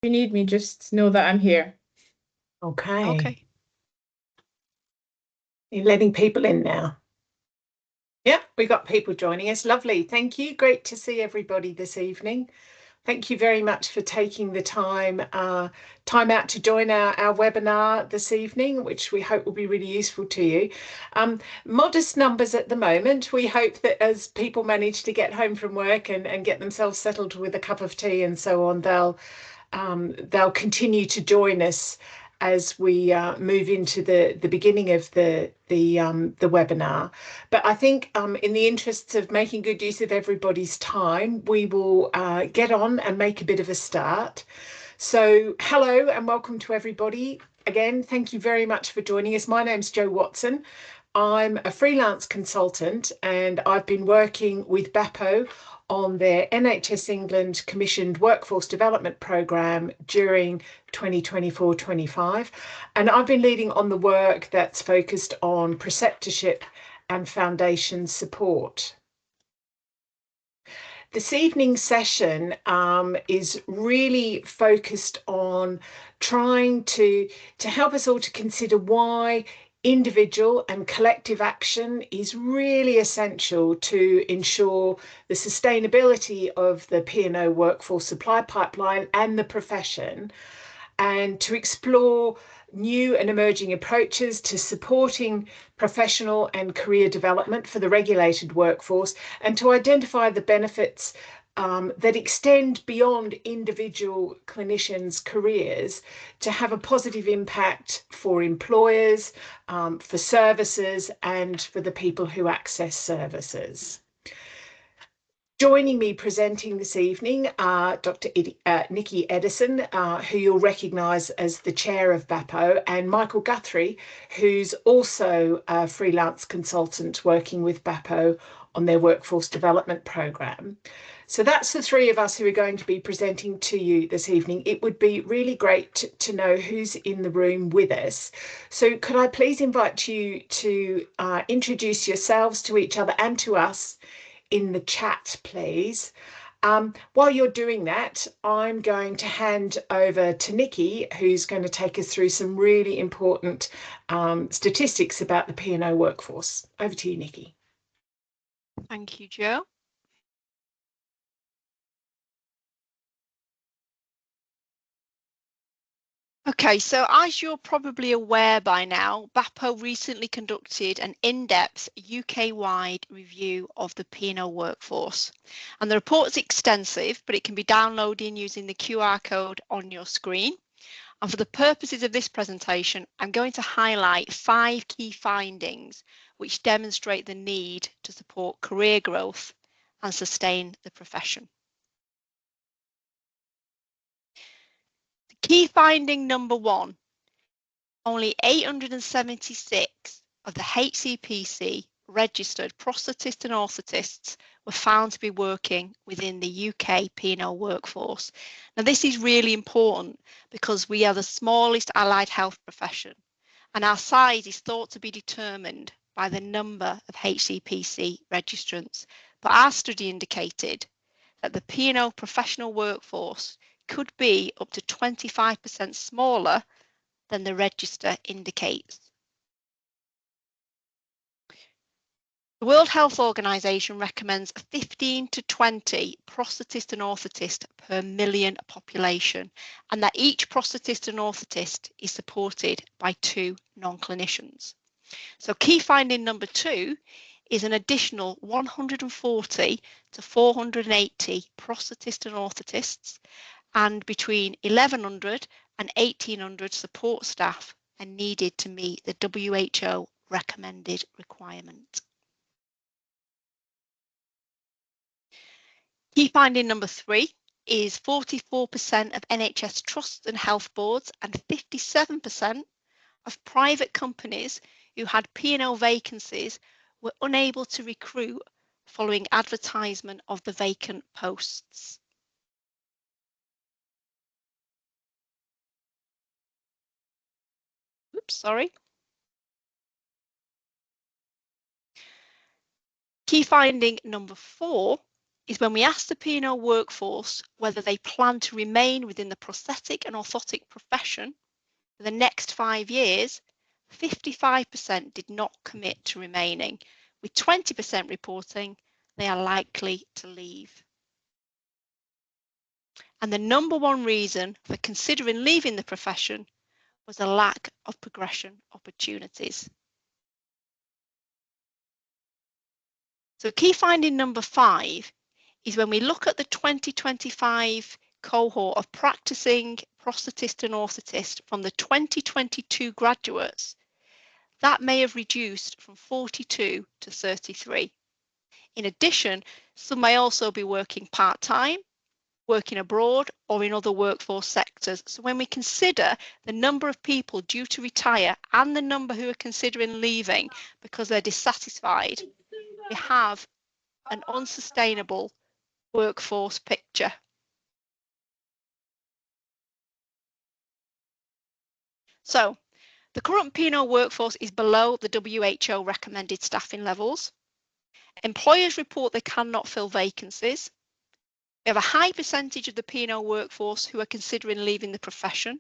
you need me, just know that I'm here. Okay. Okay. You're letting people in now. Yeah, we got people joining us. Lovely. Thank you. Great to see everybody this evening. Thank you very much for taking the time out to join our webinar this evening, which we hope will be really useful to you. Modest numbers at the moment. We hope that as people manage to get home from work and get themselves settled with a cup of tea and so on, they'll continue to join us as we move into the beginning of the webinar. But I think in the interests of making good use of everybody's time, we will get on and make a bit of a start. So hello and welcome to everybody. Again, thank you very much for joining us. My name's Jo Watson. I'm a freelance consultant and I've been working with BAPO on their NHS England commissioned workforce development programme during 2024-25. And I've been leading on the work that's focused on preceptorship and foundation support. This evening's session is really focused on trying to help us all to consider why individual and collective action is really essential to ensure the sustainability of the P&O workforce supply pipeline and the profession, and to explore new and emerging approaches to supporting professional and career development for the regulated workforce, and to identify the benefits that extend beyond individual clinicians' careers to have a positive impact for employers, for services, and for the people who access services. Joining me presenting this evening are Dr. Nikki Edison, who you'll recognise as the chair of BAPO, and Michael Guthrie, who's also a freelance consultant working with BAPO on their workforce development programme. So that's the three of us who are going to be presenting to you this evening. It would be really great to know who's in the room with us. So could I please invite you to introduce yourselves to each other and to us in the chat, please. While you're doing that, I'm going to hand over to Nikki, who's going to take us through some really important statistics about the P&O workforce. Over to you, Nikki. Thank you, Jo. Okay, so as you're probably aware by now, BAPO recently conducted an in-depth UK-wide review of the P&O workforce. And the report's extensive, but it can be downloaded using the QR code on your screen. And for the purposes of this presentation, I'm going to highlight 5 key findings which demonstrate the need to support career growth and sustain the profession. Key finding number 1, only 876 of the HCPC registered prosthetists and orthotists were found to be working within the UK P&O workforce. Now this is really important because we are the smallest allied health profession and our size is thought to be determined by the number of HCPC registrants. But our study indicated that the P&O professional workforce could be up to 25% smaller than the register indicates. The World Health Organization recommends 15 to 20 prosthetist and orthotist per million population, and that each prosthetist and orthotist is supported by 2 non-clinicians. So key finding number 2 is an additional 140 to 480 prosthetist and orthotists, and between 1100 and 1800 support staff are needed to meet the WHO recommended requirement. Key finding number 3 is 44% of NHS trusts and health boards and 57% of private companies who had P&O vacancies were unable to recruit following advertisement of the vacant posts. Oops, sorry. Key finding number 4 is when we asked the P&O workforce whether they plan to remain within the prosthetic and orthotic profession for the next 5 years, 55% did not commit to remaining, with 20% reporting they are likely to leave. And the number one reason for considering leaving the profession was a lack of progression opportunities. So key finding number 5 is when we look at the 2025 cohort of practicing prosthetist and orthotist from the 2022 graduates, that may have reduced from 42 to 33. In addition, some may also be working part-time, working abroad, or in other workforce sectors. So when we consider the number of people due to retire and the number who are considering leaving because they're dissatisfied, we have an unsustainable workforce picture. So the current P&O workforce is below the WHO recommended staffing levels. Employers report they cannot fill vacancies. We have a high percentage of the P&O workforce who are considering leaving the profession.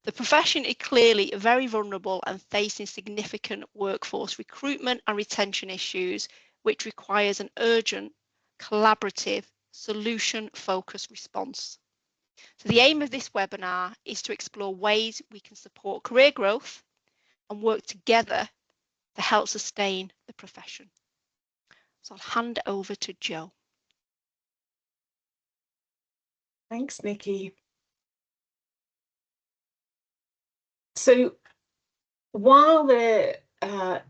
The profession is clearly very vulnerable and facing significant workforce recruitment and retention issues, which requires an urgent, collaborative, solution-focused response. So the aim of this webinar is to explore ways we can support career growth and work together to help sustain the profession. So I'll hand over to Jo. Thanks, Nikki. So while they're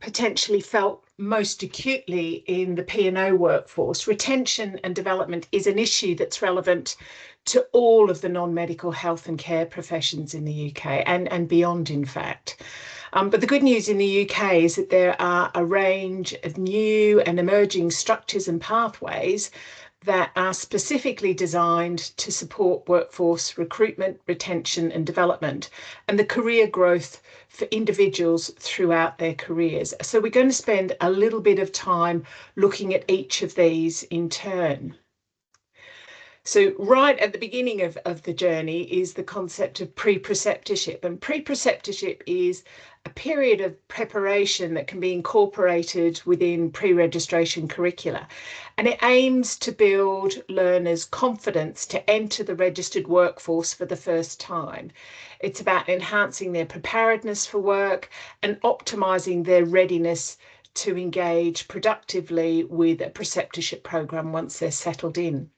potentially felt most acutely in the P&O workforce, retention and development is an issue that's relevant to all of the non-medical health and care professions in the UK and beyond, in fact. But the good news in the UK is that there are a range of new and emerging structures and pathways that are specifically designed to support workforce recruitment, retention and development, and the career growth for individuals throughout their careers. So we're going to spend a little bit of time looking at each of these in turn. So right at the beginning of the journey is the concept of pre-preceptorship, and pre-preceptorship is a period of preparation that can be incorporated within pre-registration curricula, and it aims to build learners' confidence to enter the registered workforce for the first time. It's about enhancing their preparedness for work and optimising their readiness to engage productively with a preceptorship programme once they're settled in.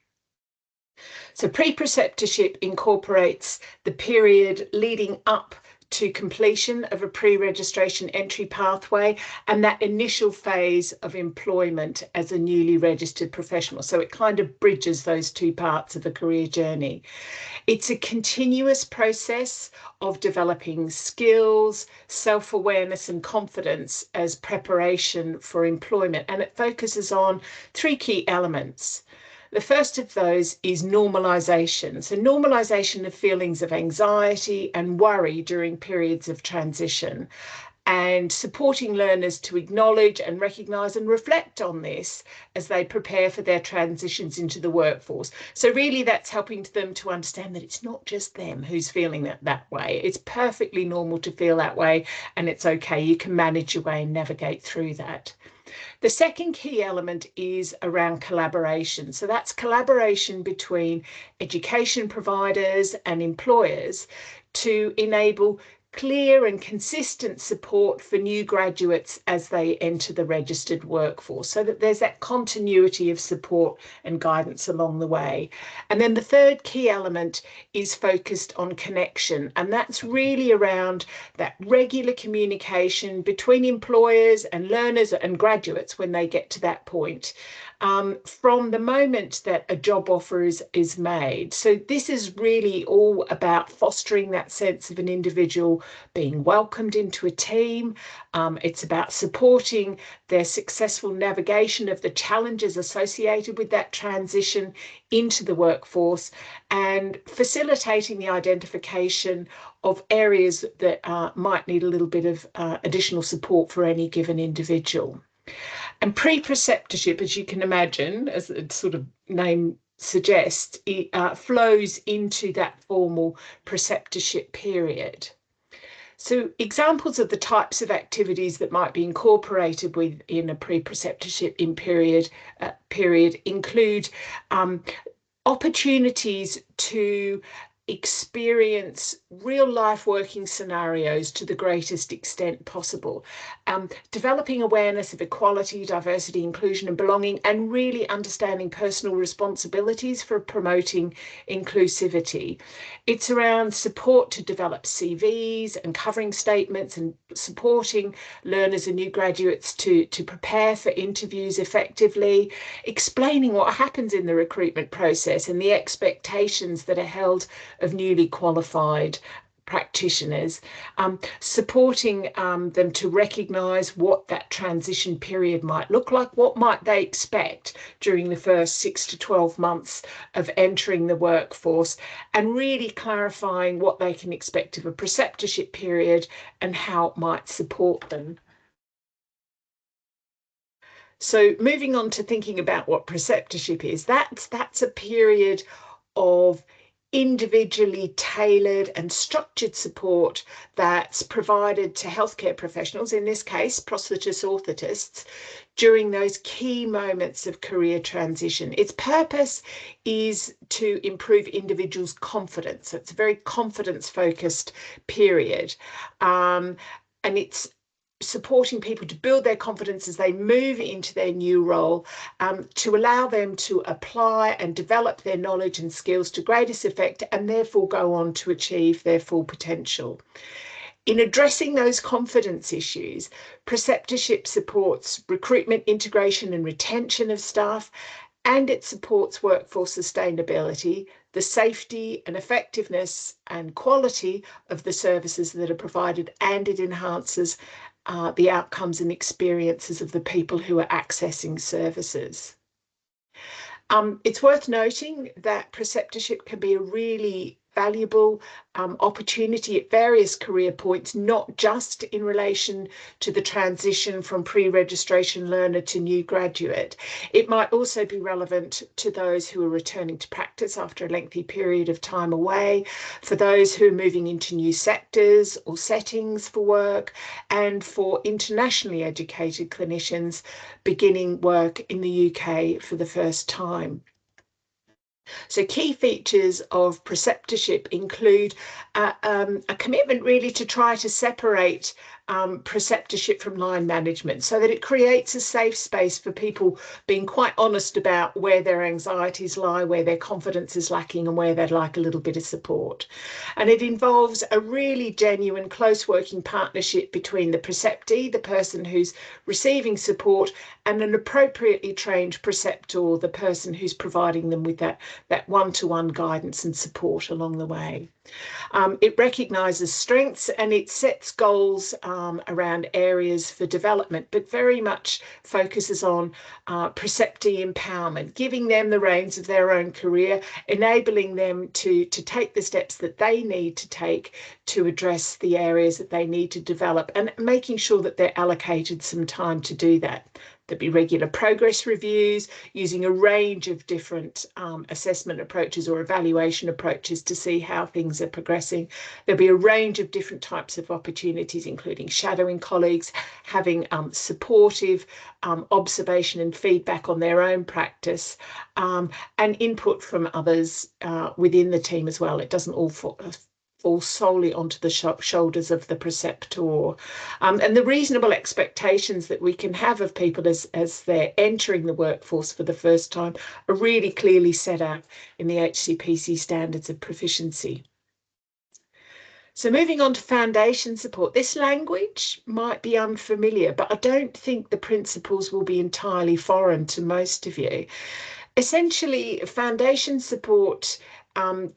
So pre-preceptorship incorporates the period leading up to completion of a pre-registration entry pathway and that initial phase of employment as a newly registered professional. So it kind of bridges those two parts of a career journey. It's a continuous process of developing skills, self-awareness and confidence as preparation for employment, and it focuses on 3 key elements. The first of those is normalisation. So normalisation of feelings of anxiety and worry during periods of transition, and supporting learners to acknowledge and recognise and reflect on this as they prepare for their transitions into the workforce. So really that's helping them to understand that it's not just them who's feeling that way. It's perfectly normal to feel that way, and it's okay. You can manage your way and navigate through that. The second key element is around collaboration. So that's collaboration between education providers and employers to enable clear and consistent support for new graduates as they enter the registered workforce, so that there's that continuity of support and guidance along the way. And then the third key element is focused on connection, and that's really around that regular communication between employers and learners and graduates when they get to that point, from the moment that a job offer is made. So this is really all about fostering that sense of an individual being welcomed into a team. It's about supporting their successful navigation of the challenges associated with that transition into the workforce, and facilitating the identification of areas that might need a little bit of additional support for any given individual. And pre-preceptorship, as you can imagine, as the sort of name suggests, it flows into that formal preceptorship period. So examples of the types of activities that might be incorporated within a pre-preceptorship period include opportunities to experience real life working scenarios to the greatest extent possible, developing awareness of equality, diversity, inclusion and belonging, and really understanding personal responsibilities for promoting inclusivity. It's around support to develop CVs and covering statements and supporting learners and new graduates to prepare for interviews effectively, explaining what happens in the recruitment process and the expectations that are held of newly qualified practitioners, supporting them to recognise what that transition period might look like, what might they expect during the first 6 to 12 months of entering the workforce, and really clarifying what they can expect of a preceptorship period and how it might support them. So moving on to thinking about what preceptorship is, that's a period of individually tailored and structured support that's provided to healthcare professionals, in this case prosthetists, orthotists, during those key moments of career transition. Its purpose is to improve individuals' confidence. It's a very confidence-focused period, and it's supporting people to build their confidence as they move into their new role, to allow them to apply and develop their knowledge and skills to greatest effect, and therefore go on to achieve their full potential. In addressing those confidence issues, preceptorship supports recruitment, integration and retention of staff, and it supports workforce sustainability, the safety and effectiveness and quality of the services that are provided, and it enhances the outcomes and experiences of the people who are accessing services. It's worth noting that preceptorship can be a really valuable opportunity at various career points, not just in relation to the transition from pre-registration learner to new graduate. It might also be relevant to those who are returning to practice after a lengthy period of time away, for those who are moving into new sectors or settings for work, and for internationally educated clinicians beginning work in the UK for the first time. So key features of preceptorship include a commitment really to try to separate preceptorship from line management, so that it creates a safe space for people being quite honest about where their anxieties lie, where their confidence is lacking, and where they'd like a little bit of support. And it involves a really genuine close working partnership between the preceptee, the person who's receiving support, and an appropriately trained preceptor, the person who's providing them with that one-to-one guidance and support along the way. It recognises strengths and it sets goals around areas for development, but very much focuses on preceptee empowerment, giving them the reins of their own career, enabling them to take the steps that they need to take to address the areas that they need to develop, and making sure that they're allocated some time to do that. There'll be regular progress reviews using a range of different assessment approaches or evaluation approaches to see how things are progressing. There'll be a range of different types of opportunities, including shadowing colleagues, having supportive observation and feedback on their own practice, and input from others within the team as well. It doesn't all fall solely onto the shoulders of the preceptor. And the reasonable expectations that we can have of people as they're entering the workforce for the first time are really clearly set out in the HCPC standards of proficiency. So moving on to foundation support, this language might be unfamiliar, but I don't think the principles will be entirely foreign to most of you. Essentially, foundation support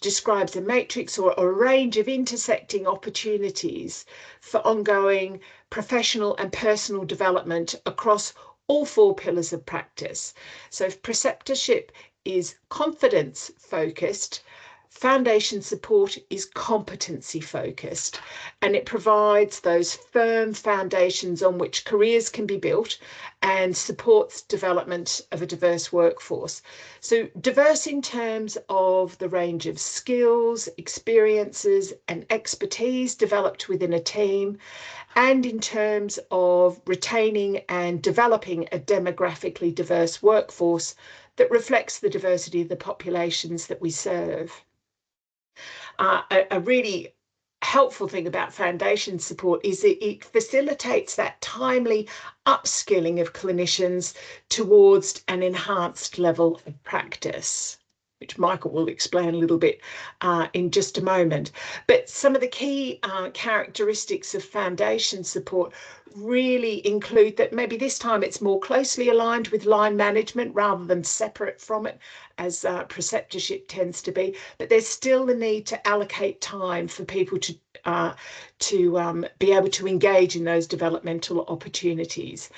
describes a matrix or a range of intersecting opportunities for ongoing professional and personal development across all 4 pillars of practice. So if preceptorship is confidence focused, foundation support is competency focused, and it provides those firm foundations on which careers can be built and supports development of a diverse workforce. So diverse in terms of the range of skills, experiences and expertise developed within a team, and in terms of retaining and developing a demographically diverse workforce that reflects the diversity of the populations that we serve. A really helpful thing about foundation support is it facilitates that timely upskilling of clinicians towards an enhanced level of practice, which Michael will explain a little bit in just a moment. But some of the key characteristics of foundation support really include that maybe this time it's more closely aligned with line management rather than separate from it, as preceptorship tends to be, but there's still the need to allocate time for people to be able to engage in those developmental opportunities.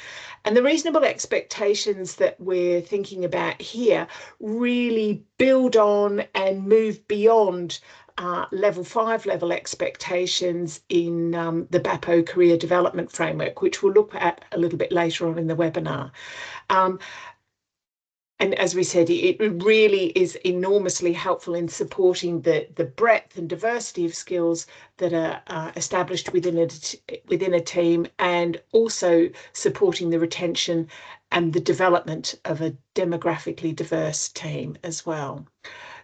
And the reasonable expectations that we're thinking about here really build on and move beyond level 5 level expectations in the BAPO career development framework, which we'll look at a little bit later on in the webinar. And as we said, it really is enormously helpful in supporting the breadth and diversity of skills that are established within a team, and also supporting the retention and the development of a demographically diverse team as well.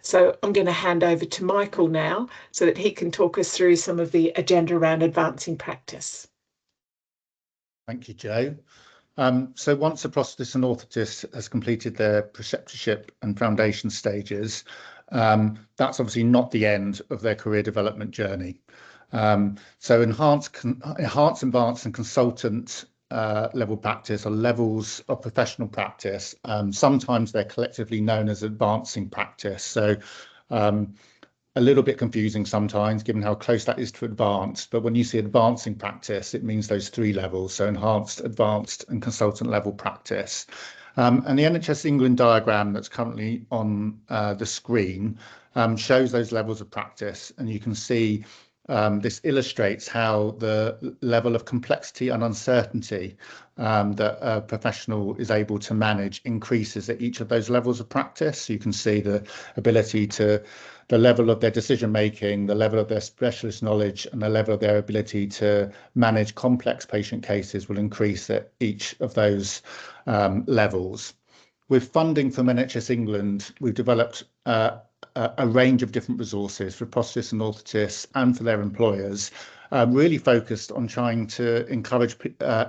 So I'm going to hand over to Michael now so that he can talk us through some of the agenda around advancing practice. Thank you, Jo. So once a prosthetist and orthotist has completed their preceptorship and foundation stages, that's obviously not the end of their career development journey. So enhanced, advanced and consultant level practice are levels of professional practice. Sometimes they're collectively known as advancing practice. So a little bit confusing sometimes, given how close that is to advanced. But when you see advancing practice, it means those 3 levels, so enhanced, advanced and consultant level practice. And the NHS England diagram that's currently on the screen shows those levels of practice. And you can see this illustrates how the level of complexity and uncertainty that a professional is able to manage increases at each of those levels of practice. So you can see the ability to, the level of their decision making, the level of their specialist knowledge and the level of their ability to manage complex patient cases will increase at each of those levels. With funding from NHS England, we've developed a range of different resources for prosthetists and orthotists and for their employers, really focused on trying to encourage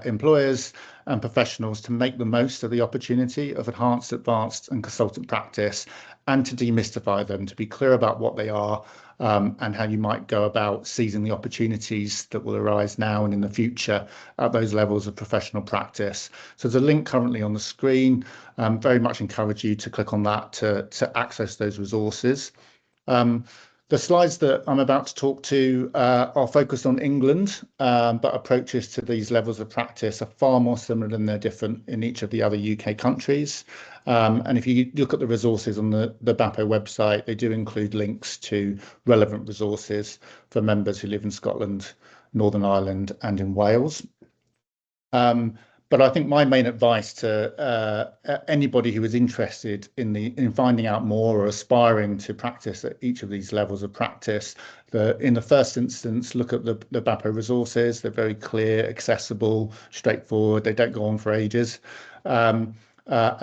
employers and professionals to make the most of the opportunity of enhanced, advanced and consultant practice, and to demystify them, to be clear about what they are and how you might go about seizing the opportunities that will arise now and in the future at those levels of professional practice. So there's a link currently on the screen. Very much encourage you to click on that to access those resources. The slides that I'm about to talk to are focused on England, but approaches to these levels of practice are far more similar than they're different in each of the other UK countries. And if you look at the resources on the BAPO website, they do include links to relevant resources for members who live in Scotland, Northern Ireland and in Wales. But I think my main advice to anybody who is interested in finding out more or aspiring to practice at each of these levels of practice, in the first instance, look at the BAPO resources. They're very clear, accessible, straightforward. They don't go on for ages. And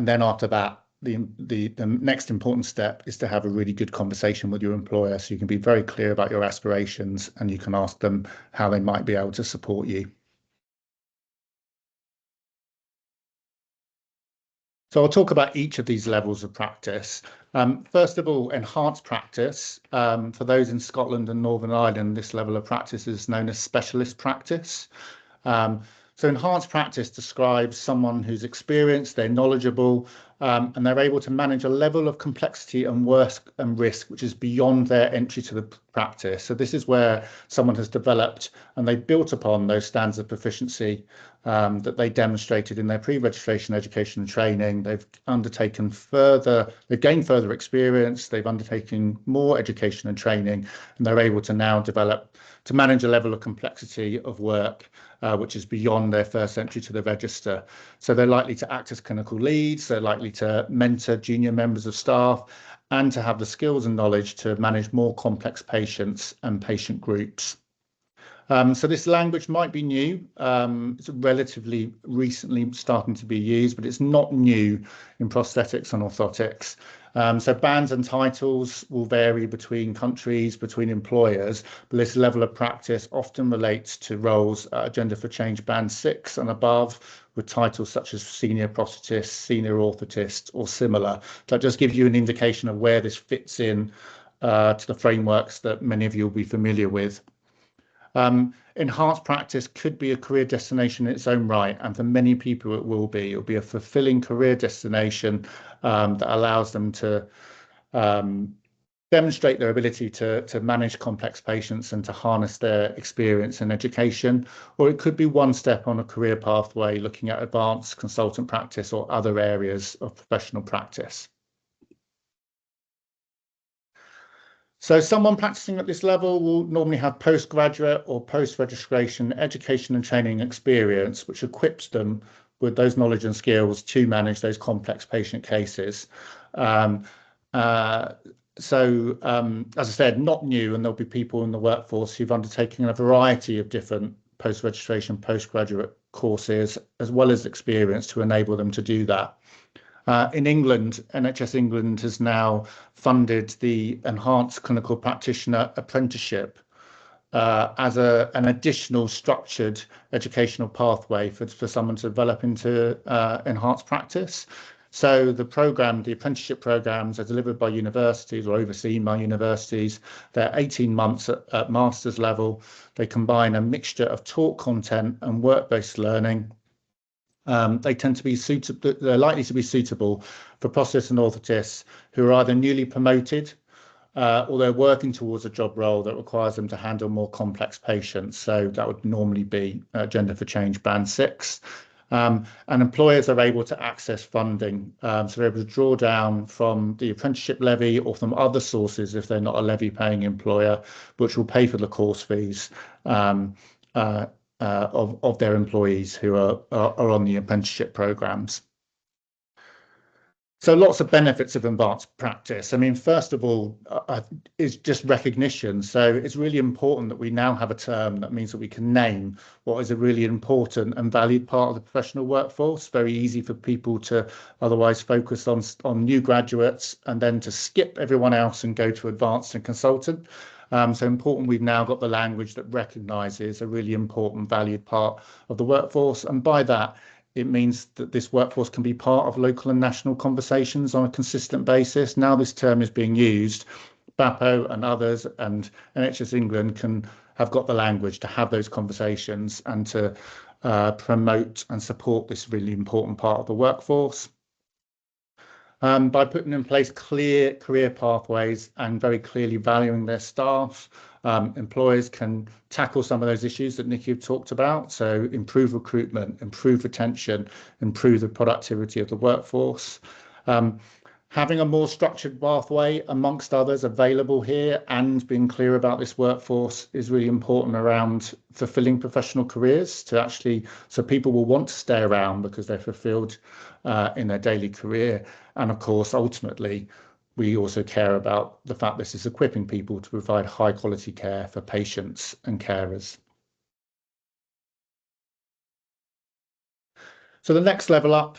then after that, the next important step is to have a really good conversation with your employer, so you can be very clear about your aspirations and you can ask them how they might be able to support you. So I'll talk about each of these levels of practice. First of all, enhanced practice. For those in Scotland and Northern Ireland, this level of practice is known as specialist practice. So enhanced practice describes someone who's experienced, they're knowledgeable, and they're able to manage a level of complexity and risk which is beyond their entry to the practice. So this is where someone has developed and they built upon those standards of proficiency that they demonstrated in their pre-registration education and training. They've gained further experience, they've undertaken more education and training, and they're able to now develop to manage a level of complexity of work which is beyond their first entry to the register. So they're likely to act as clinical leads, they're likely to mentor junior members of staff, and to have the skills and knowledge to manage more complex patients and patient groups. So this language might be new. It's relatively recently starting to be used, but it's not new in prosthetics and orthotics. So bands and titles will vary between countries, between employers, but this level of practice often relates to roles at Agenda for Change Band 6 and above, with titles such as senior prosthetist, senior orthotist, or similar. That just gives you an indication of where this fits in to the frameworks that many of you will be familiar with. Enhanced practice could be a career destination in its own right, and for many people it will be. It will be a fulfilling career destination that allows them to demonstrate their ability to manage complex patients and to harness their experience in education. Or it could be one step on a career pathway looking at advanced consultant practice or other areas of professional practice. So someone practicing at this level will normally have postgraduate or post-registration education and training experience, which equips them with those knowledge and skills to manage those complex patient cases. As I said, not new, and there'll be people in the workforce who've undertaken a variety of different post-registration, postgraduate courses, as well as experience to enable them to do that. In England, NHS England has now funded the Enhanced Clinical Practitioner Apprenticeship as an additional structured educational pathway for someone to develop into enhanced practice. So the apprenticeship programs are delivered by universities or overseen by universities. They're 18 months at master's level. They combine a mixture of taught content and work-based learning. They tend to be suitable. They're likely to be suitable for prosthetists and orthotists who are either newly promoted or they're working towards a job role that requires them to handle more complex patients. So that would normally be Agenda for Change Band 6. And employers are able to access funding. So they're able to draw down from the apprenticeship levy or from other sources if they're not a levy-paying employer, which will pay for the course fees of their employees who are on the apprenticeship programs. So lots of benefits of advanced practice. I mean, first of all, is just recognition. So it's really important that we now have a term that means that we can name what is a really important and valued part of the professional workforce. Very easy for people to otherwise focus on new graduates and then to skip everyone else and go to advanced and consultant. So important we've now got the language that recognises a really important valued part of the workforce. And by that, it means that this workforce can be part of local and national conversations on a consistent basis. Now this term is being used, BAPO and others and NHS England have got the language to have those conversations and to promote and support this really important part of the workforce. By putting in place clear career pathways and very clearly valuing their staff, employers can tackle some of those issues that Nikki talked about. So improve recruitment, improve retention, improve the productivity of the workforce. Having a more structured pathway, amongst others, available here and being clear about this workforce is really important around fulfilling professional careers so people will want to stay around because they're fulfilled in their daily career. And of course, ultimately, we also care about the fact this is equipping people to provide high quality care for patients and carers. So the next level up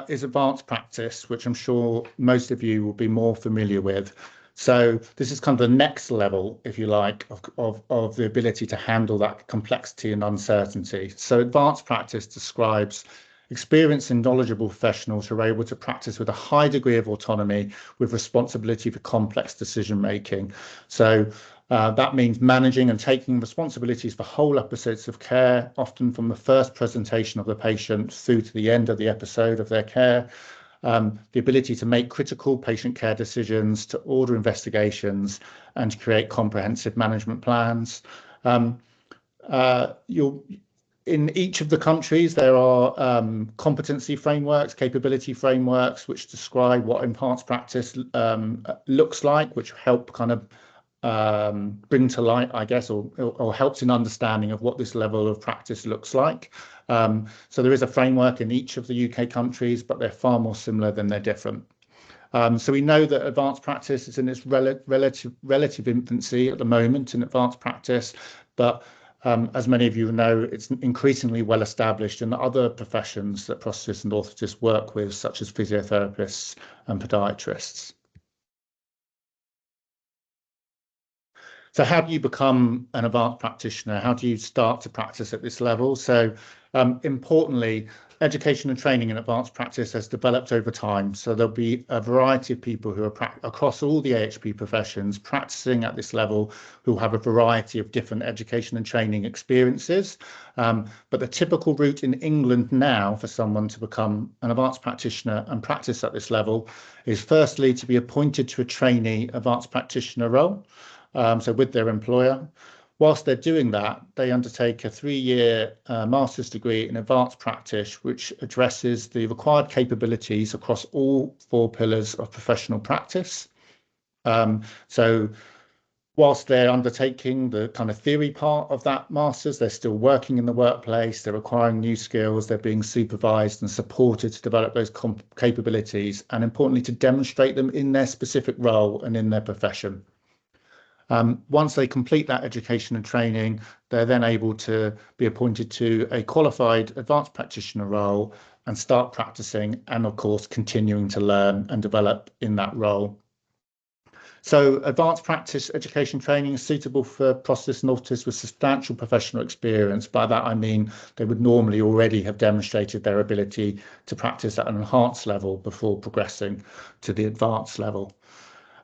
is advanced practice, which I'm sure most of you will be more familiar with. So this is kind of the next level, if you like, of the ability to handle that complexity and uncertainty. So advanced practice describes experienced and knowledgeable professionals who are able to practice with a high degree of autonomy with responsibility for complex decision making. So that means managing and taking responsibilities for whole episodes of care, often from the first presentation of the patient through to the end of the episode of their care. the ability to make critical patient care decisions, to order investigations, and to create comprehensive management plans. In each of the countries, there are competency frameworks, capability frameworks, which describe what enhanced practice looks like, which help kind of bring to light, I guess, or helps in understanding of what this level of practice looks like. So there is a framework in each of the UK countries, but they're far more similar than they're different. So we know that advanced practice is in its relative infancy at the moment in advanced practice, but as many of you know, it's increasingly well established in other professions that prosthetists and orthotists work with, such as physiotherapists and podiatrists. So how do you become an advanced practitioner? How do you start to practice at this level? So importantly, education and training in advanced practice has developed over time. So there'll be a variety of people who are across all the AHP professions practicing at this level, who have a variety of different education and training experiences. But the typical route in England now for someone to become an advanced practitioner and practice at this level is firstly to be appointed to a trainee advanced practitioner role. So with their employer. Whilst they're doing that, they undertake a 3-year master's degree in advanced practice, which addresses the required capabilities across all 4 pillars of professional practice. So whilst they're undertaking the kind of theory part of that master's, they're still working in the workplace, they're acquiring new skills, they're being supervised and supported to develop those capabilities, and importantly, to demonstrate them in their specific role and in their profession. Once they complete that education and training, they're then able to be appointed to a qualified advanced practitioner role and start practicing, and of course continuing to learn and develop in that role. So advanced practice education training is suitable for prosthetists and orthotists with substantial professional experience. By that I mean they would normally already have demonstrated their ability to practice at an enhanced level before progressing to the advanced level.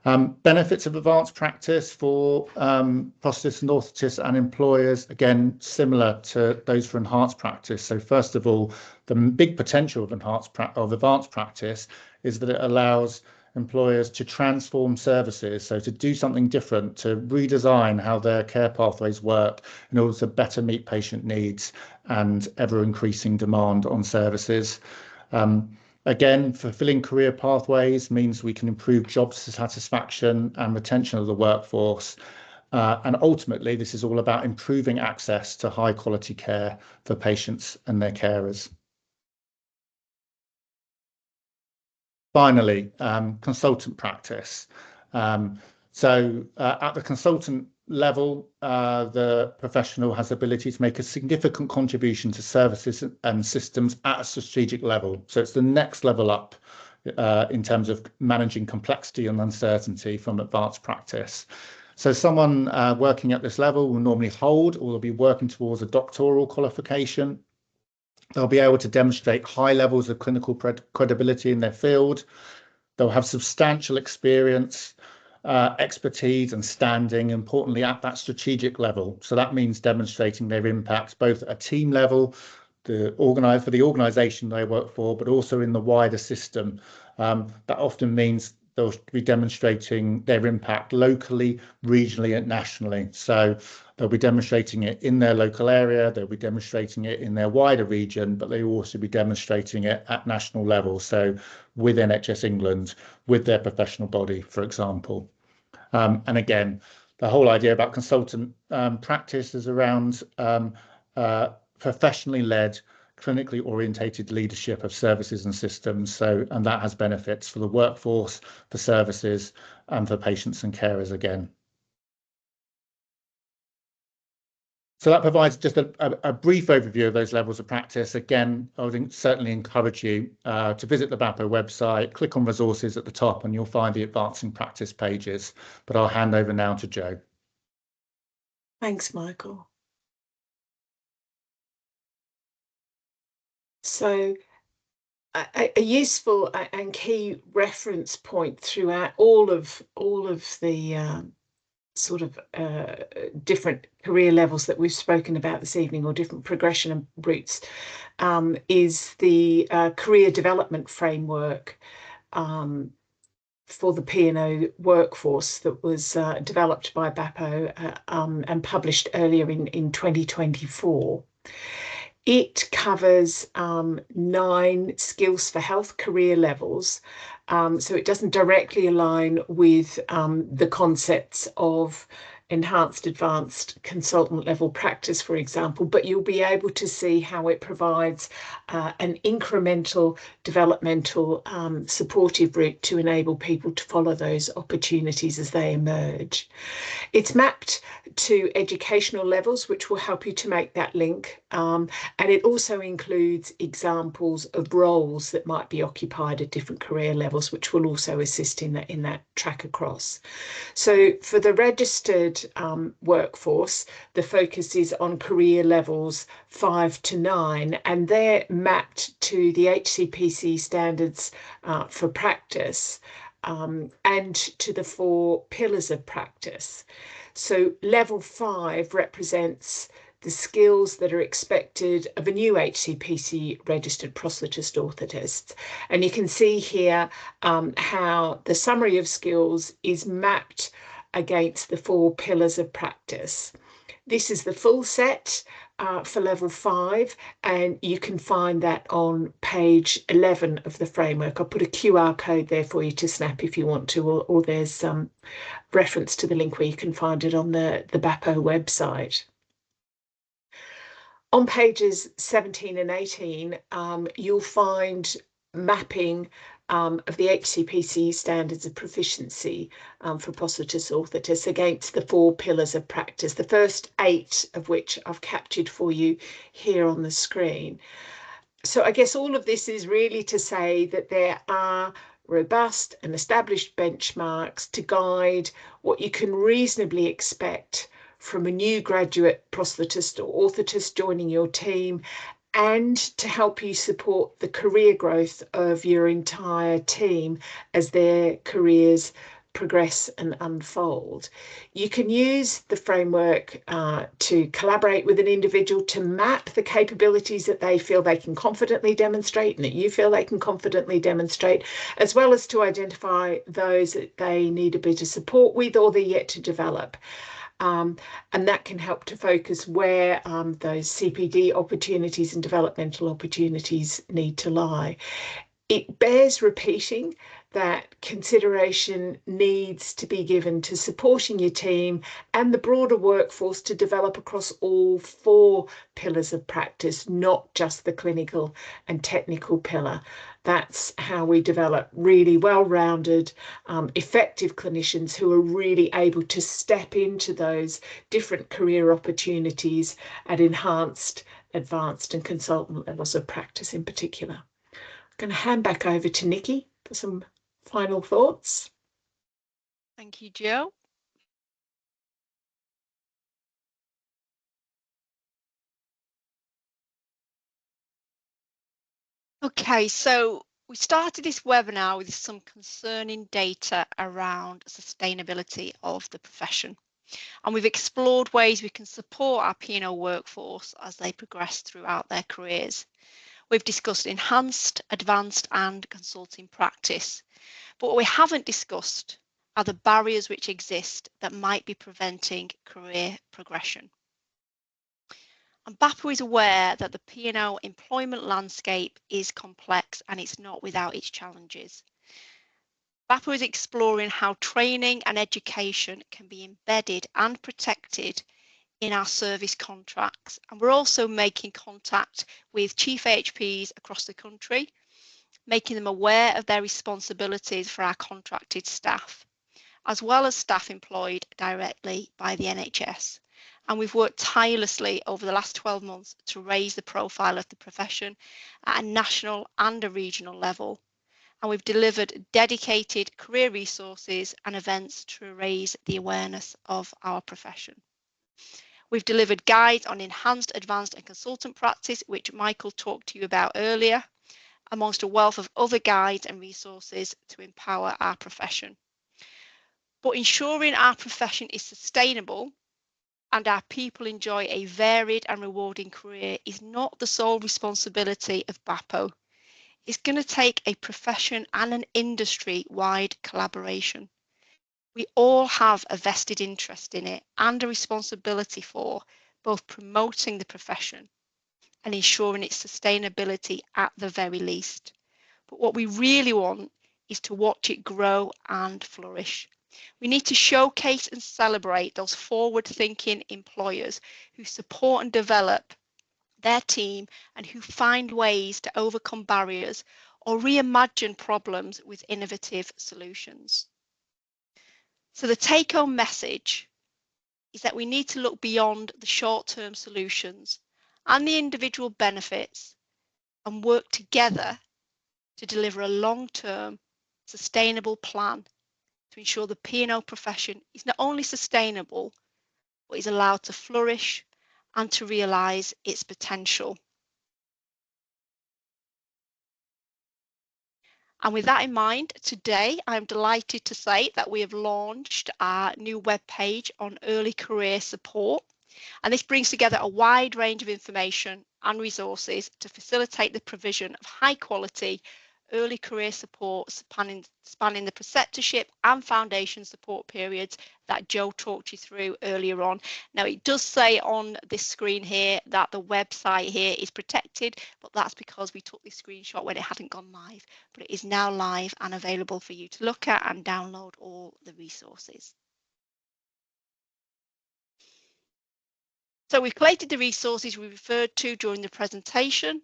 Benefits of advanced practice for prosthetists and orthotists and employers, again, similar to those for enhanced practice. So first of all, the big potential of advanced practice is that it allows employers to transform services, so to do something different, to redesign how their care pathways work in order to better meet patient needs and ever increasing demand on services. Again, fulfilling career pathways means we can improve job satisfaction and retention of the workforce. And ultimately, this is all about improving access to high quality care for patients and their carers. Finally, consultant practice. So at the consultant level, the professional has the ability to make a significant contribution to services and systems at a strategic level. So it's the next level up in terms of managing complexity and uncertainty from advanced practice. So someone working at this level will normally hold or will be working towards a doctoral qualification. They'll be able to demonstrate high levels of clinical credibility in their field. They'll have substantial experience, expertise and standing, importantly at that strategic level. So that means demonstrating their impact both at a team level, for the organisation they work for, but also in the wider system. That often means they'll be demonstrating their impact locally, regionally and nationally. So they'll be demonstrating it in their local area, they'll be demonstrating it in their wider region, but they will also be demonstrating it at national level. So with NHS England, with their professional body, for example. And again, the whole idea about consultant practice is around professionally led, clinically orientated leadership of services and systems. So, and that has benefits for the workforce, for services, and for patients and carers again. So that provides just a brief overview of those levels of practice. Again, I would certainly encourage you to visit the BAPO website, click on resources at the top, and you'll find the advancing practice pages. But I'll hand over now to Jo. Thanks, Michael. So a useful and key reference point throughout all of the sort of different career levels that we've spoken about this evening, or different progression routes, is the career development framework for the P&O workforce that was developed by BAPO and published earlier in 2024. It covers 9 skills for health career levels. So it doesn't directly align with the concepts of enhanced, advanced consultant level practice, for example, but you'll be able to see how it provides an incremental developmental supportive route to enable people to follow those opportunities as they emerge. It's mapped to educational levels, which will help you to make that link. And it also includes examples of roles that might be occupied at different career levels, which will also assist in that track across. So for the registered workforce, the focus is on career levels 5 to 9, and they're mapped to the HCPC standards for practice and to the 4 pillars of practice. So level 5 represents the skills that are expected of a new HCPC registered prosthetist orthotist. And you can see here how the summary of skills is mapped against the 4 pillars of practice. This is the full set for level 5, and you can find that on page 11 of the framework. I'll put a QR code there for you to snap if you want to, or there's some reference to the link where you can find it on the BAPO website. On pages 17 and 18, you'll find mapping of the HCPC standards of proficiency for prosthetist orthotists against the 4 pillars of practice, the first 8 of which I've captured for you here on the screen. So I guess all of this is really to say that there are robust and established benchmarks to guide what you can reasonably expect from a new graduate prosthetist or orthotist joining your team, and to help you support the career growth of your entire team as their careers progress and unfold. You can use the framework to collaborate with an individual to map the capabilities that they feel they can confidently demonstrate and that you feel they can confidently demonstrate, as well as to identify those that they need a bit of support with or they're yet to develop. And that can help to focus where those CPD opportunities and developmental opportunities need to lie. It bears repeating that consideration needs to be given to supporting your team and the broader workforce to develop across all 4 pillars of practice, not just the clinical and technical pillar. That's how we develop really well-rounded, effective clinicians who are really able to step into those different career opportunities at enhanced, advanced and consultant levels of practice in particular. I'm going to hand back over to Nikki for some final thoughts. Thank you, Jo. Okay, so we started this webinar with some concerning data around sustainability of the profession. And we've explored ways we can support our P&O workforce as they progress throughout their careers. We've discussed enhanced, advanced and consulting practice. But what we haven't discussed are the barriers which exist that might be preventing career progression. And BAPO is aware that the P&O employment landscape is complex and it's not without its challenges. BAPO is exploring how training and education can be embedded and protected in our service contracts. And we're also making contact with chief AHPs across the country, making them aware of their responsibilities for our contracted staff, as well as staff employed directly by the NHS. And we've worked tirelessly over the last 12 months to raise the profile of the profession at a national and a regional level. And we've delivered dedicated career resources and events to raise the awareness of our profession. We've delivered guides on enhanced, advanced and consultant practice, which Michael talked to you about earlier, amongst a wealth of other guides and resources to empower our profession. But ensuring our profession is sustainable and our people enjoy a varied and rewarding career is not the sole responsibility of BAPO. It's going to take a profession and an industry-wide collaboration. We all have a vested interest in it and a responsibility for both promoting the profession and ensuring its sustainability at the very least. But what we really want is to watch it grow and flourish. We need to showcase and celebrate those forward-thinking employers who support and develop their team and who find ways to overcome barriers or reimagine problems with innovative solutions. So the take-home message is that we need to look beyond the short-term solutions and the individual benefits and work together to deliver a long-term sustainable plan to ensure the P&O profession is not only sustainable, but is allowed to flourish and to realise its potential. And with that in mind, today I'm delighted to say that we have launched our new webpage on early career support. And this brings together a wide range of information and resources to facilitate the provision of high quality early career support spanning the preceptorship and foundation support periods that Joe talked you through earlier on. Now, it does say on this screen here that the website here is protected, but that's because we took this screenshot when it hadn't gone live, but it is now live and available for you to look at and download all the resources. So we've collated the resources we referred to during the presentation,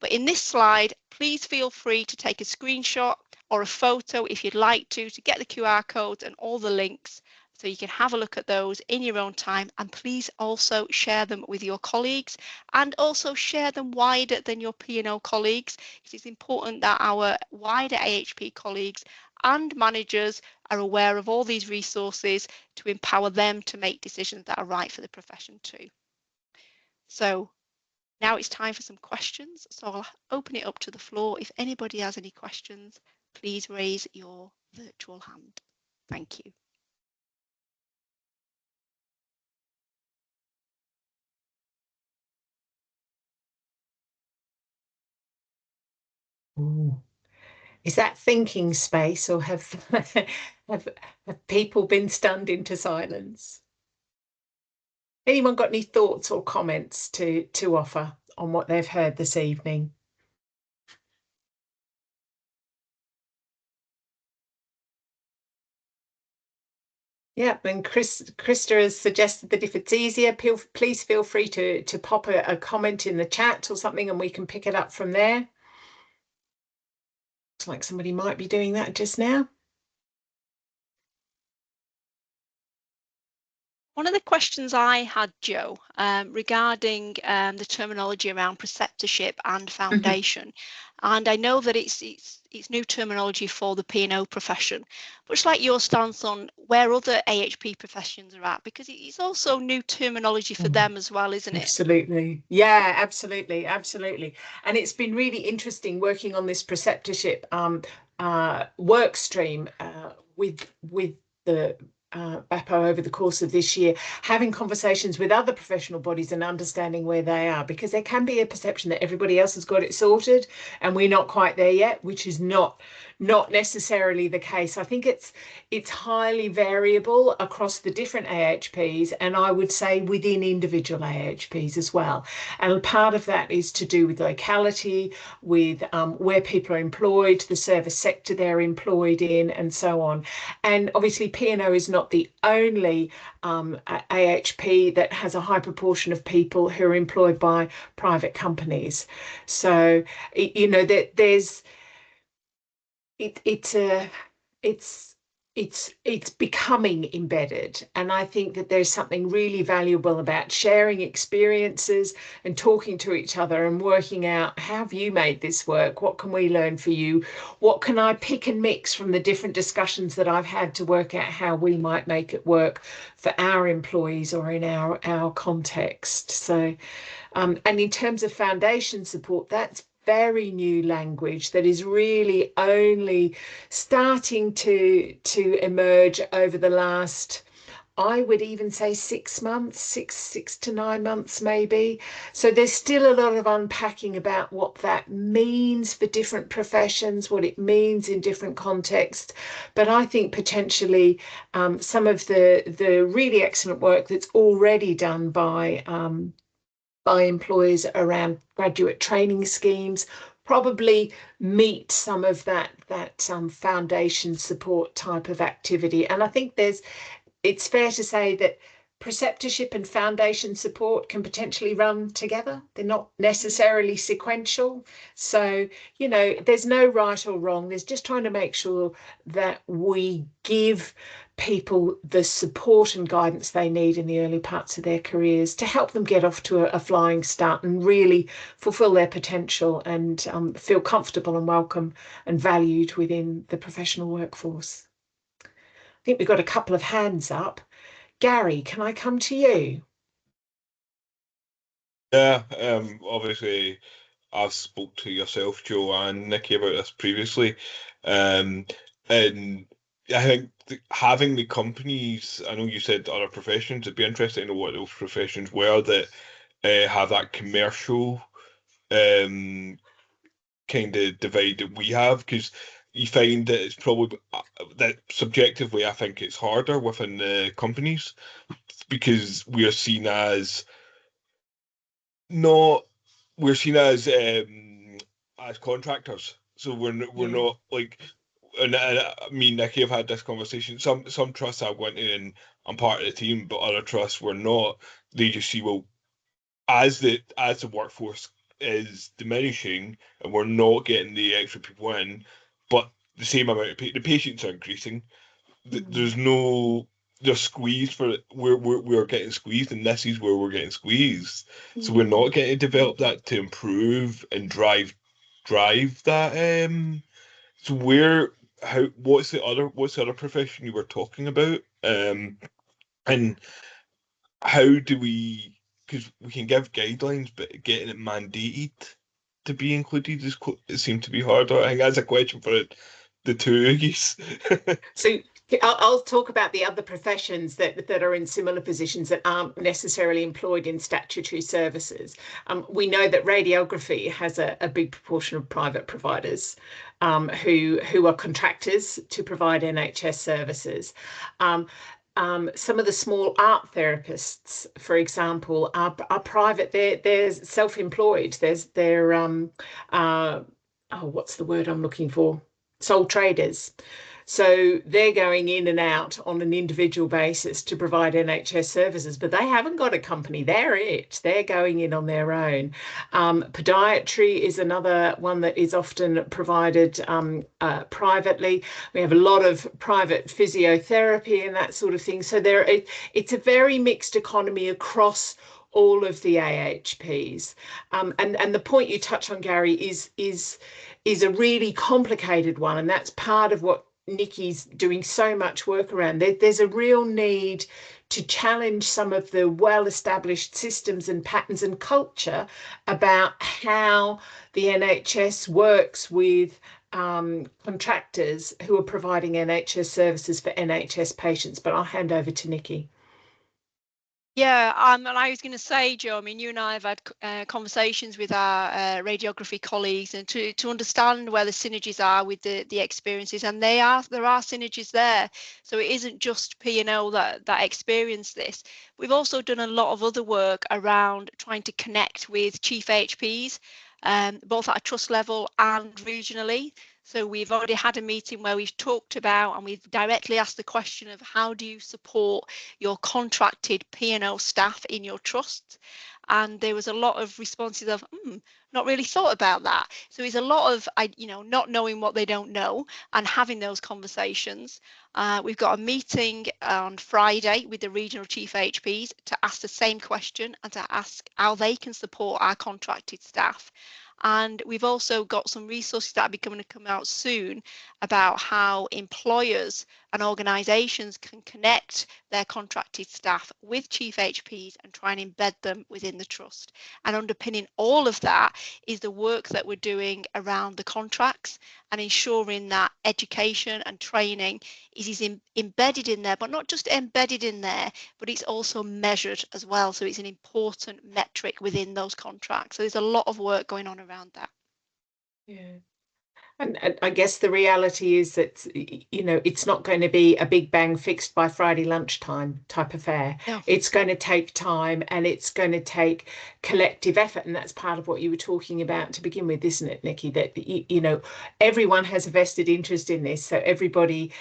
but in this slide, please feel free to take a screenshot or a photo if you'd like to get the QR codes and all the links so you can have a look at those in your own time, and please also share them with your colleagues and also share them wider than your P&O colleagues. It is important that our wider AHP colleagues and managers are aware of all these resources to empower them to make decisions that are right for the profession too. So now it's time for some questions. So I'll open it up to the floor. If anybody has any questions, please raise your virtual hand. Thank you. Ooh. Is that thinking space, or have people been stunned into silence? Anyone got any thoughts or comments to offer on what they've heard this evening? Yeah, and Krista has suggested that if it's easier, please feel free to pop a comment in the chat or something, and we can pick it up from there. Looks like somebody might be doing that just now. One of the questions I had, Joe, regarding the terminology around preceptorship and foundation, and I know that it's new terminology for the P&O profession, but it's like your stance on where other AHP professions are at, because it's also new terminology for them as well, isn't it? Absolutely. Yeah, absolutely. Absolutely. And it's been really interesting working on this preceptorship work stream with the BAPO over the course of this year, having conversations with other professional bodies and understanding where they are, because there can be a perception that everybody else has got it sorted and we're not quite there yet, which is not necessarily the case. I think it's highly variable across the different AHPs, and I would say within individual AHPs as well. And part of that is to do with locality, with where people are employed, the service sector they're employed in, and so on. And obviously P&O is not the only AHP that has a high proportion of people who are employed by private companies. So, you know, that there's it's becoming embedded, and I think that there's something really valuable about sharing experiences and talking to each other and working out, how have you made this work? What can we learn for you? What can I pick and mix from the different discussions that I've had to work out how we might make it work for our employees or in our context? So and in terms of foundation support, that's very new language that is really only starting to emerge over the last, I would even say 6 months, six to 9 months maybe. So there's still a lot of unpacking about what that means for different professions, what it means in different contexts. But I think potentially some of the really excellent work that's already done by employers around graduate training schemes probably meet some of that foundation support type of activity. And I think it's fair to say that preceptorship and foundation support can potentially run together. They're not necessarily sequential. So, there's no right or wrong. There's just trying to make sure that we give people the support and guidance they need in the early parts of their careers to help them get off to a flying start and really fulfill their potential and feel comfortable and welcome and valued within the professional workforce. I think we've got a couple of hands up. Gary, can I come to you? Yeah, obviously I've spoke to yourself, Jo, and Nikki about this previously, and I think having the companies, I know you said other professions, it'd be interesting to know what those professions were that have that commercial kind of divide that we have, because you find that it's probably that subjectively I think it's harder within the companies because we're seen as as contractors, so we're not like, and me and Nikki have had this conversation. Some trusts I went in and I'm part of the team, but other trusts we're not. They just see, well, as the workforce is diminishing and we're not getting the extra people in, but the same amount of the patients are increasing. They're squeezed for it. We're getting squeezed, and this is where we're getting squeezed. So we're not getting to develop that to improve and drive that. So what's the other profession you were talking about? And how do we? Because we can give guidelines, but getting it mandated to be included it seems to be harder. I think that's a question for the two of you. So I'll talk about the other professions that are in similar positions that aren't necessarily employed in statutory services. We know that radiography has a big proportion of private providers who are contractors to provide NHS services. Some of the small art therapists, for example, are private. They're self-employed. They're what's the word I'm looking for? Sole traders. So they're going in and out on an individual basis to provide NHS services, but they haven't got a company. They're going in on their own. Podiatry is another one that is often provided privately. We have a lot of private physiotherapy and that sort of thing. So it's a very mixed economy across all of the AHPs. And the point you touch on, Gary, is a really complicated one, and that's part of what Nikki's doing so much work around. There's a real need to challenge some of the well-established systems and patterns and culture about how the NHS works with contractors who are providing NHS services for NHS patients. But I'll hand over to Nikki. Yeah, and I was going to say, Jo, I mean, you and I have had conversations with our radiography colleagues and to understand where the synergies are with the experiences, and there are synergies there. So it isn't just P&O that experience this. We've also done a lot of other work around trying to connect with chief HPs, both at a trust level and regionally. So we've already had a meeting where we've talked about and we've directly asked the question of how do you support your contracted P&O staff in your trust? And there was a lot of responses of, not really thought about that. So it's a lot of, not knowing what they don't know and having those conversations. We've got a meeting on Friday with the regional chief HPs to ask the same question and to ask how they can support our contracted staff. And we've also got some resources that are going to come out soon about how employers and organisations can connect their contracted staff with chief HPs and try and embed them within the trust. And underpinning all of that is the work that we're doing around the contracts and ensuring that education and training is embedded in there, but not just embedded in there, but it's also measured as well. So it's an important metric within those contracts. So there's a lot of work going on around that. Yeah. And I guess the reality is that, you know, it's not going to be a big bang fixed by Friday lunchtime type affair. No. It's going to take time and it's going to take collective effort. And that's part of what you were talking about to begin with, isn't it, Nikki? That, you know, everyone has a vested interest in this. So everybody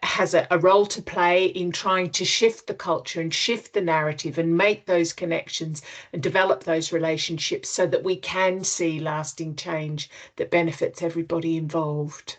has a role to play in trying to shift the culture and shift the narrative and make those connections and develop those relationships so that we can see lasting change that benefits everybody involved.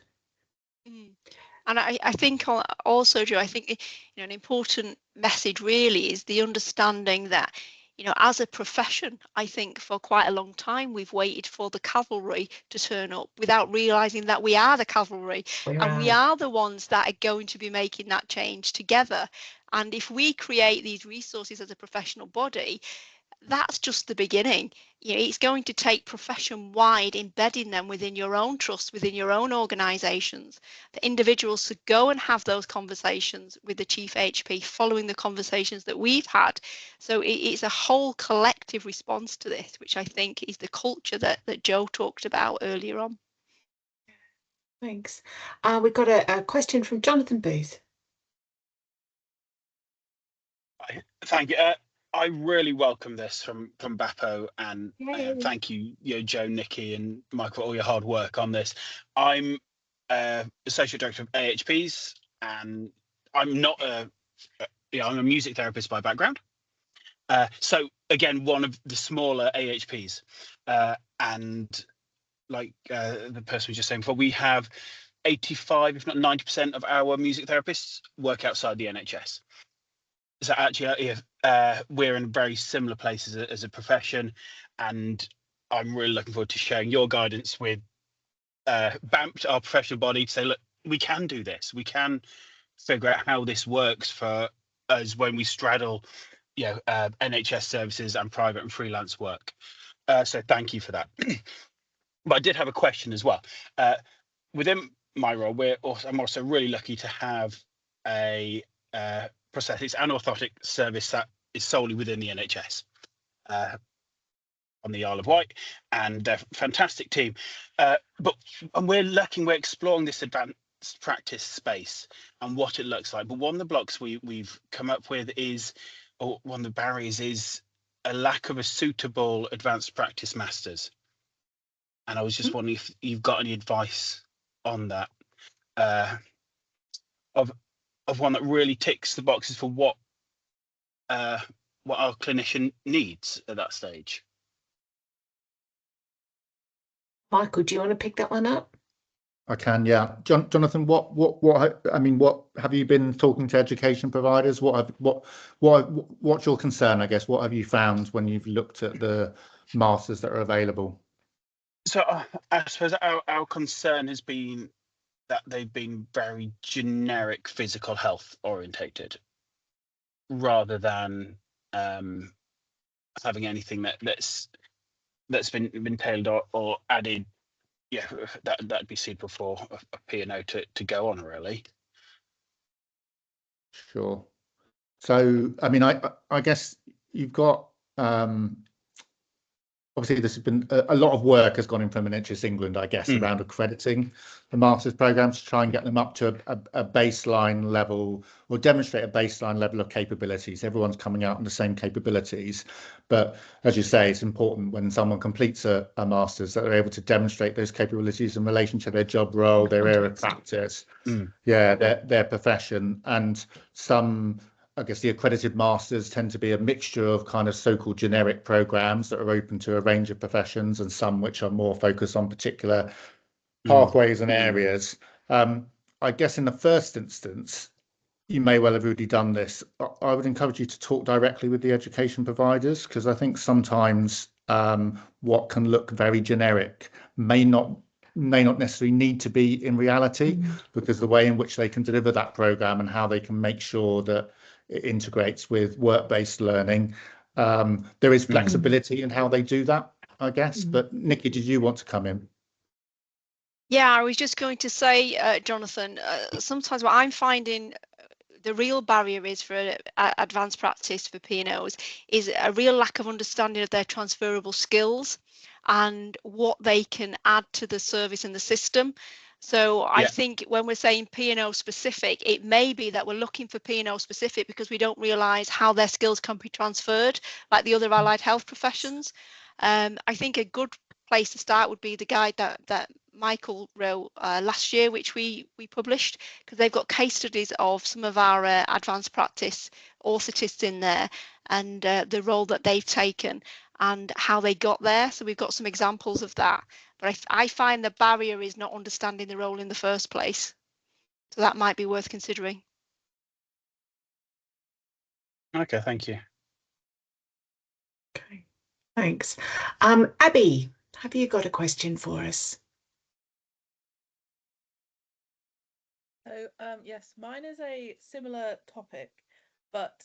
And I think also, Jo, I think, you know, an important message really is the understanding that, you know, as a profession, I think for quite a long time we've waited for the cavalry to turn up without realizing that we are the cavalry, and we are the ones that are going to be making that change together. And if we create these resources as a professional body, that's just the beginning. You know, it's going to take profession-wide embedding them within your own trusts, within your own organisations, the individuals to go and have those conversations with the chief HP following the conversations that we've had. So it's a whole collective response to this, which I think is the culture that Jo talked about earlier on. Thanks. We've got a question from Jonathan Booth. Thank you. I really welcome this from BAPO, and thank you, Jo, Nikki, and Mike for all your hard work on this. I'm Associate Director of AHPs, and I'm not I'm a music therapist by background. So again, one of the smaller AHPs, and like the person was just saying before, we have 85, if not 90% of our music therapists work outside the NHS. So actually, we're in very similar places as a profession, and I'm really looking forward to sharing your guidance with BAMP, our professional body, to say, look, we can do this. We can figure out how this works for us when we straddle, NHS services and private and freelance work. So thank you for that. But I did have a question as well. Within my role, I'm also really lucky to have a prosthetics and orthotic service that is solely within the NHS on the Isle of Wight, and they're a fantastic team. But we're exploring this advanced practice space and what it looks like. But one of the blocks we've come up with is, or one of the barriers is, a lack of a suitable advanced practice masters. And I was just wondering if you've got any advice on that, of one that really ticks the boxes for what our clinician needs at that stage. Michael, do you want to pick that one up? I can, yeah. Jonathan, what have you been talking to education providers? What's your concern, I guess? What have you found when you've looked at the masters that are available? So I suppose our concern has been that they've been very generic physical health orientated, rather than having anything that's been tailored or added. Yeah, that'd be suitable for a P&O to go on, really. Sure. So, I mean, I guess you've got obviously there's been a lot of work has gone in from NHS England, I guess, around accrediting the masters programs to try and get them up to a baseline level, or demonstrate a baseline level of capabilities. Everyone's coming out on the same capabilities, but as you say, it's important when someone completes a masters that they're able to demonstrate those capabilities in relation to their job role, their area of practice, their profession. And some, I guess, the accredited masters tend to be a mixture of kind of so-called generic programs that are open to a range of professions, and some which are more focused on particular pathways and areas. I guess in the first instance, you may well have already done this. I would encourage you to talk directly with the education providers, because I think sometimes what can look very generic may not may not necessarily need to be in reality, because the way in which they can deliver that program and how they can make sure that it integrates with work-based learning, there is flexibility in how they do that, I guess. But Nikki, did you want to come in? Yeah, I was just going to say, Jonathan, sometimes what I'm finding the real barrier is for advanced practice for P&Os is a real lack of understanding of their transferable skills and what they can add to the service and the system. So I think when we're saying P&O specific, it may be that we're looking for P&O specific because we don't realise how their skills can be transferred like the other allied health professions. I think a good place to start would be the guide that Michael wrote last year, which we published, because they've got case studies of some of our advanced practice orthotists in there and the role that they've taken and how they got there. So we've got some examples of that. But I find the barrier is not understanding the role in the first place. So that might be worth considering. Okay, thank you. Okay, thanks. Abby, have you got a question for us? So yes, mine is a similar topic, but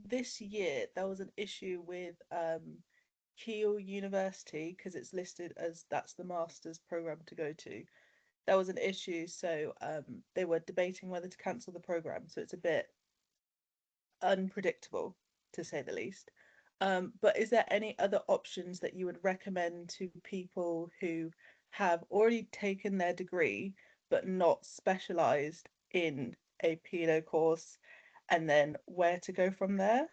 this year there was an issue with Keele University, because it's listed as that's the master's program to go to. There was an issue, so they were debating whether to cancel the program, so it's a bit unpredictable, to say the least. But is there any other options that you would recommend to people who have already taken their degree but not specialized in a P&O course, and then where to go from there?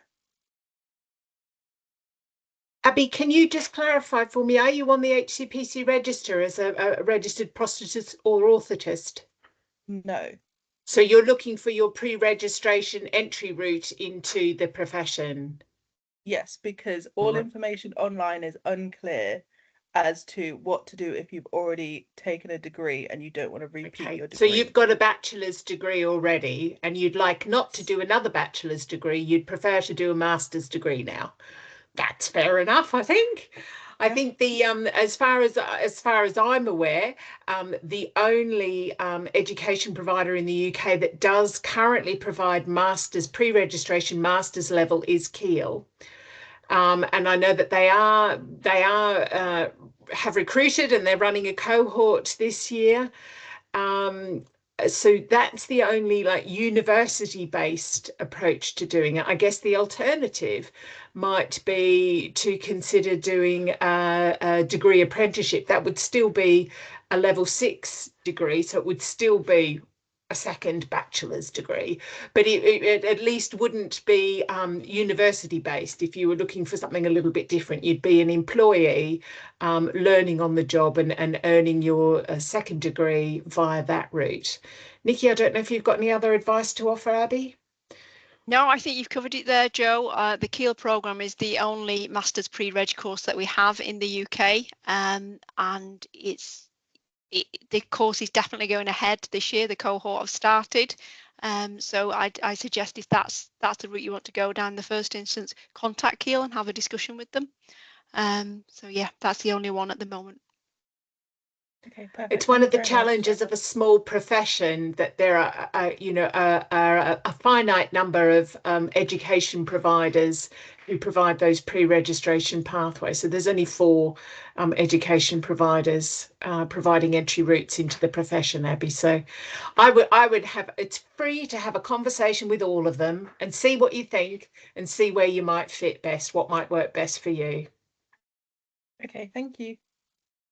Abby, can you just clarify for me, are you on the HCPC register as a registered prosthetist or orthotist? No. So you're looking for your pre-registration entry route into the profession? Yes, because all information online is unclear as to what to do if you've already taken a degree and you don't want to repeat your degree. So you've got a bachelor's degree already and you'd like not to do another bachelor's degree, you'd prefer to do a master's degree now. That's fair enough, I think. I think the as far as I'm aware, the only education provider in the UK that does currently provide masters pre-registration masters level is Keele. And I know that they have recruited and they're running a cohort this year. So that's the only like university-based approach to doing it. I guess the alternative might be to consider doing a degree apprenticeship. That would still be a level 6 degree, so it would still be a second bachelor's degree, but it at least wouldn't be university based. If you were looking for something a little bit different, you'd be an employee learning on the job and earning your second degree via that route. Nikki, I don't know if you've got any other advice to offer Abby? No, I think you've covered it there, Joe. The Keele programme is the only master's pre-reg course that we have in the UK, and the course is definitely going ahead this year. The cohort have started, so I suggest if that's the route you want to go down in the first instance, contact Keele and have a discussion with them. So yeah, that's the only one at the moment. Okay, perfect. It's one of the challenges of a small profession that there are, a finite number of education providers who provide those pre-registration pathways. So there's only 4 education providers providing entry routes into the profession, Abby. So I would have, it's free to have a conversation with all of them and see what you think and see where you might fit best, what might work best for you. Okay, thank you.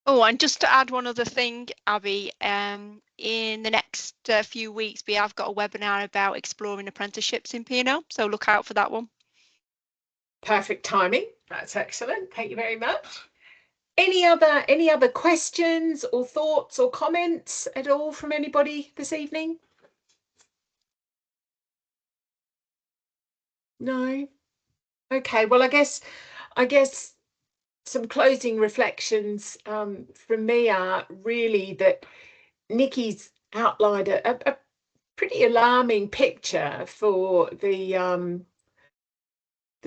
Oh, and just to add one other thing, Abby, in the next few weeks, we have got a webinar about exploring apprenticeships in P&O, so look out for that one. Perfect timing. That's excellent. Thank you very much. Any other questions or thoughts or comments at all from anybody this evening? No? Okay, well, I guess some closing reflections from me are really that Nikki's outlined a pretty alarming picture for the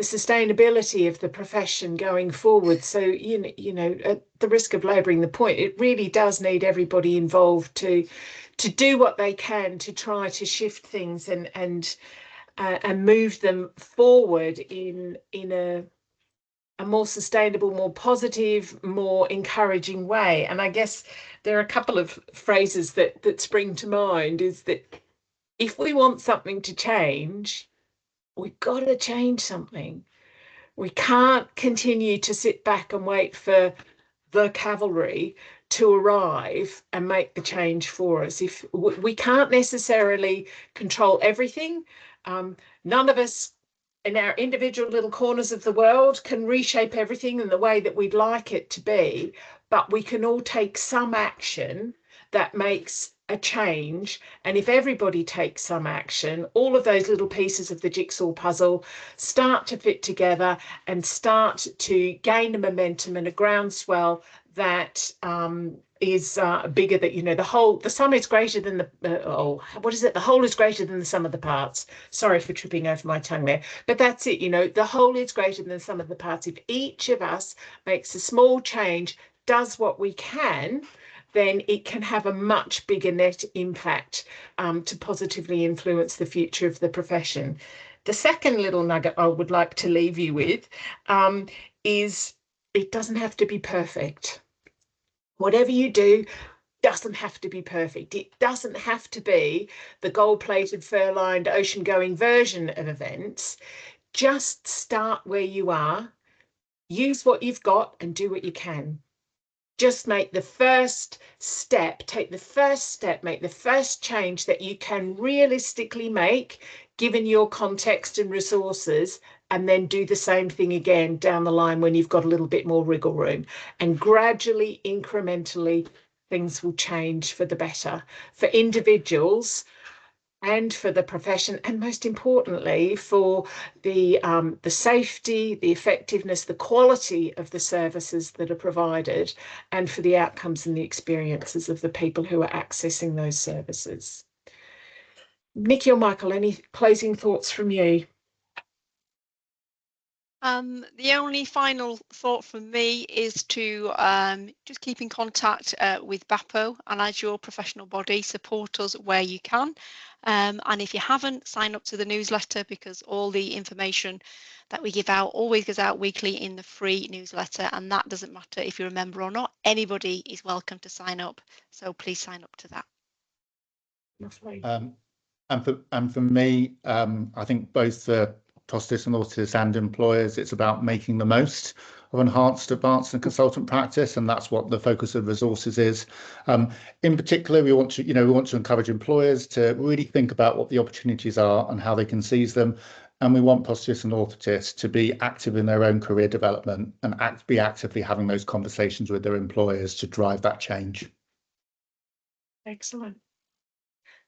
sustainability of the profession going forward. So, you know, at the risk of labouring the point, it really does need everybody involved to do what they can to try to shift things and move them forward in a more sustainable, more positive, more encouraging way. And I guess there are a couple of phrases that spring to mind. Is that if we want something to change, we've got to change something. We can't continue to sit back and wait for the cavalry to arrive and make the change for us. If we can't necessarily control everything, none of us in our individual little corners of the world can reshape everything in the way that we'd like it to be, but we can all take some action that makes a change. And if everybody takes some action, all of those little pieces of the jigsaw puzzle start to fit together and start to gain a momentum and a groundswell that is bigger. That, you know, the sum is greater than the whole is greater than the sum of the parts. Sorry for tripping over my tongue there, but that's it. You know, the whole is greater than the sum of the parts. If each of us makes a small change, does what we can, then it can have a much bigger net impact to positively influence the future of the profession. The second little nugget I would like to leave you with is it doesn't have to be perfect. Whatever you do doesn't have to be perfect. It doesn't have to be the gold-plated, fur-lined, ocean-going version of events. Just start where you are, use what you've got and do what you can. Just make the first step, make the first change that you can realistically make, given your context and resources, and then do the same thing again down the line when you've got a little bit more wriggle room. And gradually, incrementally, things will change for the better for individuals and for the profession, and most importantly for the safety, the effectiveness, the quality of the services that are provided, and for the outcomes and the experiences of the people who are accessing those services. Nikki or Michael, any closing thoughts from you? The only final thought from me is to just keep in contact with BAPO, and as your professional body, support us where you can. And if you haven't, sign up to the newsletter, because all the information that we give out always goes out weekly in the free newsletter, and that doesn't matter if you're a member or not. Anybody is welcome to sign up, so please sign up to that. And for me, I think both the Prosthetists and Orthotists and employers, it's about making the most of enhanced, advanced and consultant practice, and that's what the focus of resources is. In particular, we want to encourage employers to really think about what the opportunities are and how they can seize them, and we want prosthetists and orthotists to be active in their own career development and be actively having those conversations with their employers to drive that change. Excellent.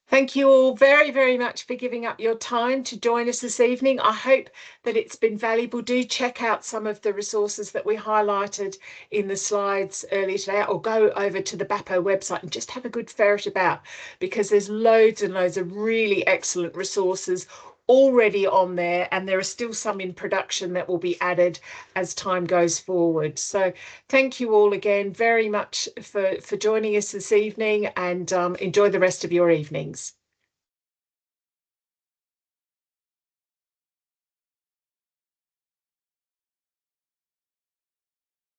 Thank you all very, very much for giving up your time to join us this evening. I hope that it's been valuable. Do check out some of the resources that we highlighted in the slides earlier today, or go over to the BAPO website and just have a good ferret about, because there's loads and loads of really excellent resources already on there, and there are still some in production that will be added as time goes forward. So thank you all again very much for joining us this evening, and enjoy the rest of your evenings.